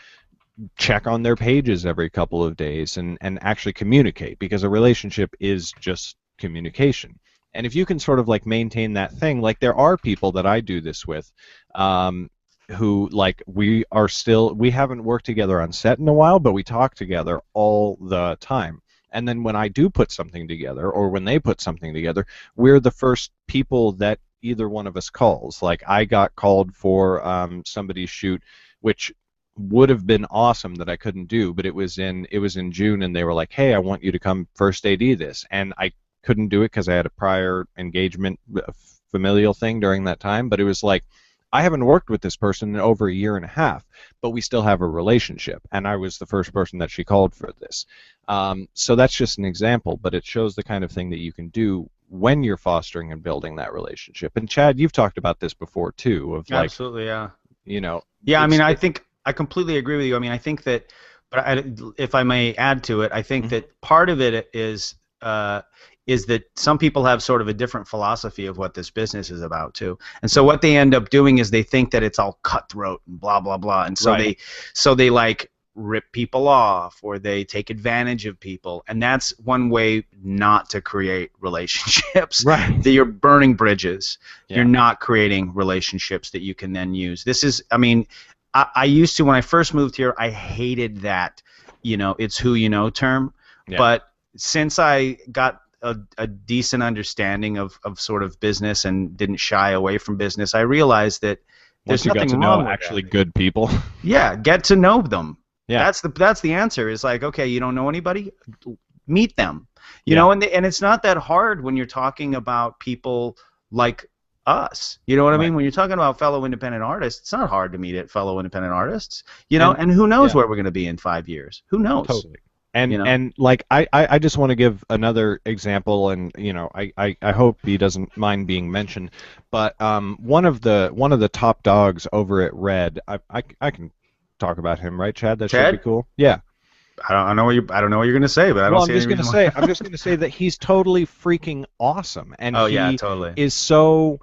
check on their pages every couple of days and actually communicate, because a relationship is just communication. And if you can sort of like maintain that thing, like there are people that I do this with who, like, we haven't worked together on set in a while, but we talk together all the time. And then when I do put something together, or when they put something together, we're the first people that either one of us calls. Like, I got called for somebody's shoot, which would have been awesome that I couldn't do, but it was in June, and they were like, hey, I want you to come first AD this, and I couldn't do it because I had a prior engagement familial thing during that time, but it was like, I haven't worked with this person in over a year and a half, but we still have a relationship, and I was the first person that she called for this. So that's just an example, but it shows the kind of thing that you can do when you're fostering and building that relationship. And Chad, you've talked about this before too, of like, Absolutely, yeah. you know, Yeah, I mean, I think I completely agree with you. I mean, I think that, but if I may add to it, I think that part of it is that some people have sort of a different philosophy of what this business is about too, and so what they end up doing is they think that it's all cutthroat and blah blah blah, and so they like rip people off or they take advantage of people, and that's one way not to create relationships. Right. That you're burning bridges. Yeah. You're not creating relationships that you can then use. This is, I mean, I used to, when I first moved here, I hated that, it's who you know term. Yeah. But since I got a decent understanding of sort of business and didn't shy away from business, I realized that there's nothing wrong with actually good people. Yeah, get to know them. Yeah. That's the answer. It's like, okay, you don't know anybody? Meet them. You know, and it's not that hard when you're talking about people like us. You know what I mean? When you're talking about fellow independent artists, it's not hard to meet fellow independent artists. And who knows where we're going to be in 5 years? Who knows? Totally. And like I just want to give another example, and I hope he doesn't mind being mentioned, but one of the top dogs over at Red, I can talk about him, right, Chad? That should be cool. Yeah. I don't know what you're going to say, but I'm just going to say that he's totally freaking awesome, and totally is so.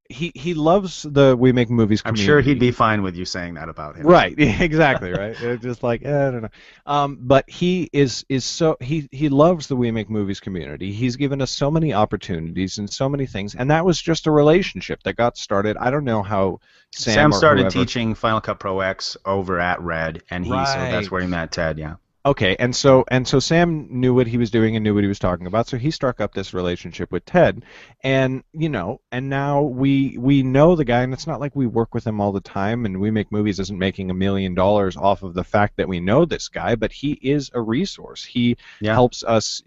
He loves the We Make Movies community. I'm sure he'd be fine with you saying that about him. Right, exactly, right. It's just like, I don't know. But he is so he loves the We Make Movies community. He's given us so many opportunities and so many things, and that was just a relationship that got started. I don't know how Sam started teaching Final Cut Pro X over at Red, and so that's where he met Ted. Yeah. Okay, and so Sam knew what he was doing and knew what he was talking about, so he struck up this relationship with Ted, and and now we know the guy, and it's not like we work with him all the time, and We Make Movies isn't making $1 million off of the fact that we know this guy, but he is a resource. He helps us,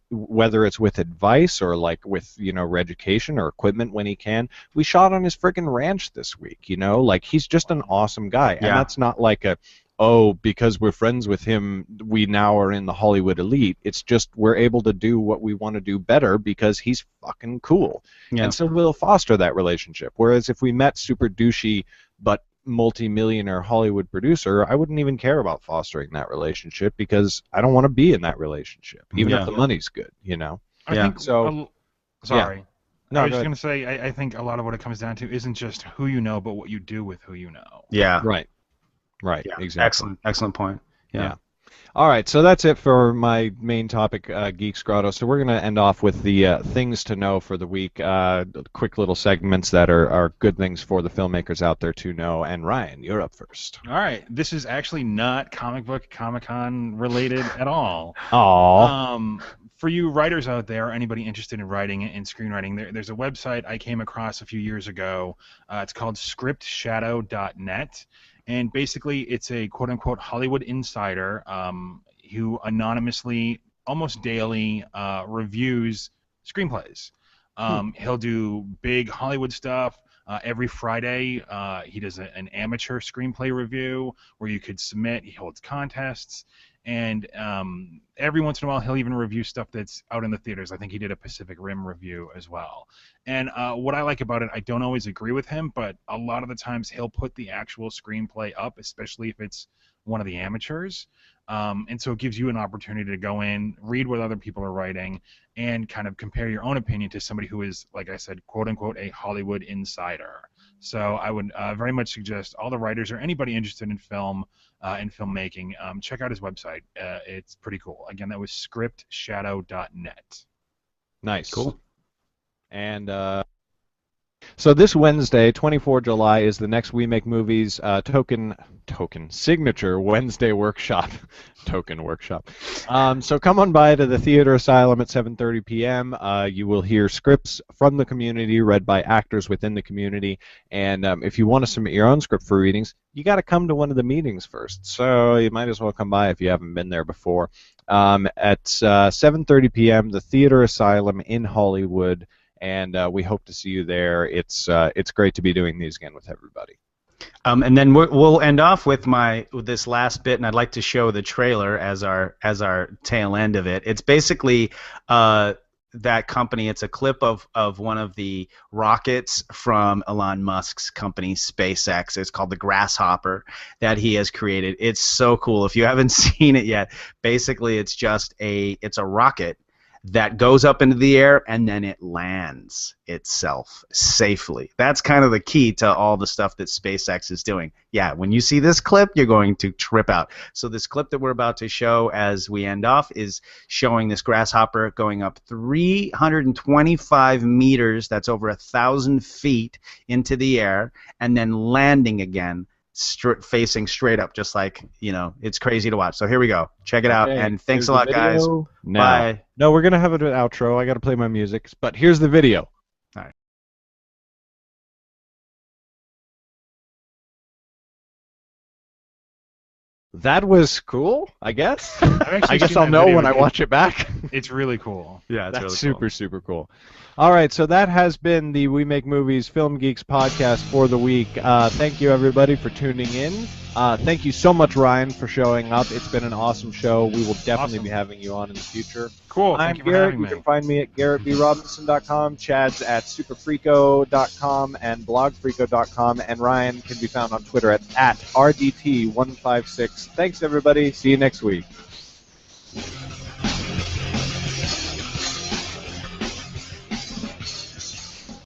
whether it's with advice or like with education or equipment when he can. We shot on his friggin' ranch this week, like he's just an awesome guy, and that's not like because we're friends with him, we now are in the Hollywood elite. It's just we're able to do what we want to do better because he's fucking cool. Yeah. And so we'll foster that relationship. Whereas if we met super douchey but multi-millionaire Hollywood producer, I wouldn't even care about fostering that relationship because I don't want to be in that relationship, even if the money's good, I think so. Sorry. Yeah. No, I was just going to say, I think a lot of what it comes down to isn't just who you know, but what you do with who you know. Yeah. Right, yeah, exactly. Excellent point. Yeah. All right, so that's it for my main topic, Geeks Grotto. So we're going to end off with the things to know for the week, quick little segments that are good things for the filmmakers out there to know. And Ryan, you're up first. All right, this is actually not comic book Comic-Con related at all. Aww. For you writers out there, anybody interested in writing and screenwriting, there's a website I came across a few years ago. It's called scriptshadow.net. And basically, it's a quote-unquote Hollywood insider who anonymously, almost daily, reviews screenplays. He'll do big Hollywood stuff. Every Friday, he does an amateur screenplay review where you could submit. He holds contests. And every once in a while, he'll even review stuff that's out in the theaters. I think he did a Pacific Rim review as well. And what I like about it, I don't always agree with him, but a lot of the times he'll put the actual screenplay up, especially if it's one of the amateurs. And so it gives you an opportunity to go in, read what other people are writing, and kind of compare your own opinion to somebody who is, like I said, quote-unquote, a Hollywood insider. So I would very much suggest all the writers or anybody interested in film and filmmaking, check out his website. It's pretty cool. Again, that was scriptshadow.net. Nice. Cool. And so this Wednesday, 24 July, is the next We Make Movies token signature Wednesday workshop. Token workshop. So come on by to the Theater Asylum at 7:30 p.m. You will hear scripts from the community read by actors within the community. And if you want to submit your own script for readings, you got to come to one of the meetings first. So you might as well come by if you haven't been there before. At 7:30 p.m., the Theater Asylum in Hollywood. and we hope to see you there. It's great to be doing these again with everybody. And then we'll end off with this last bit, and I'd like to show the trailer as our tail end of it. It's basically that company. It's a clip of one of the rockets from Elon Musk's company SpaceX. It's called the Grasshopper that he has created. It's so cool. If you haven't seen it yet, basically it's a rocket that goes up into the air and then it lands itself safely. That's kind of the key to all the stuff that SpaceX is doing. Yeah, when you see this clip, you're going to trip out. So this clip that we're about to show as we end off is showing this Grasshopper going up 325 meters, that's over 1,000 feet into the air, and then landing again, facing straight up, just like, it's crazy to watch. So here we go. Check it out, and thanks a lot, guys. Bye. No, we're going to have an outro. I got to play my music, but here's the video. All right. That was cool, I guess. I guess seen I'll that know video. when I watch it back. It's really cool. Yeah, it's That's really super, cool. super cool. All right, so that has been the We Make Movies Film Geeks podcast for the week. Thank you, everybody, for tuning in. Thank you so much, Ryan, for showing up. It's been an awesome show. We will definitely be having you on in the future. Cool. I'm Thank you for Garrett. having You me. can find me at garrettbrobinson.com. Chad's at superfreako.com and blogfreako.com. And Ryan can be found on Twitter at RDT156. Thanks, everybody. See you next week.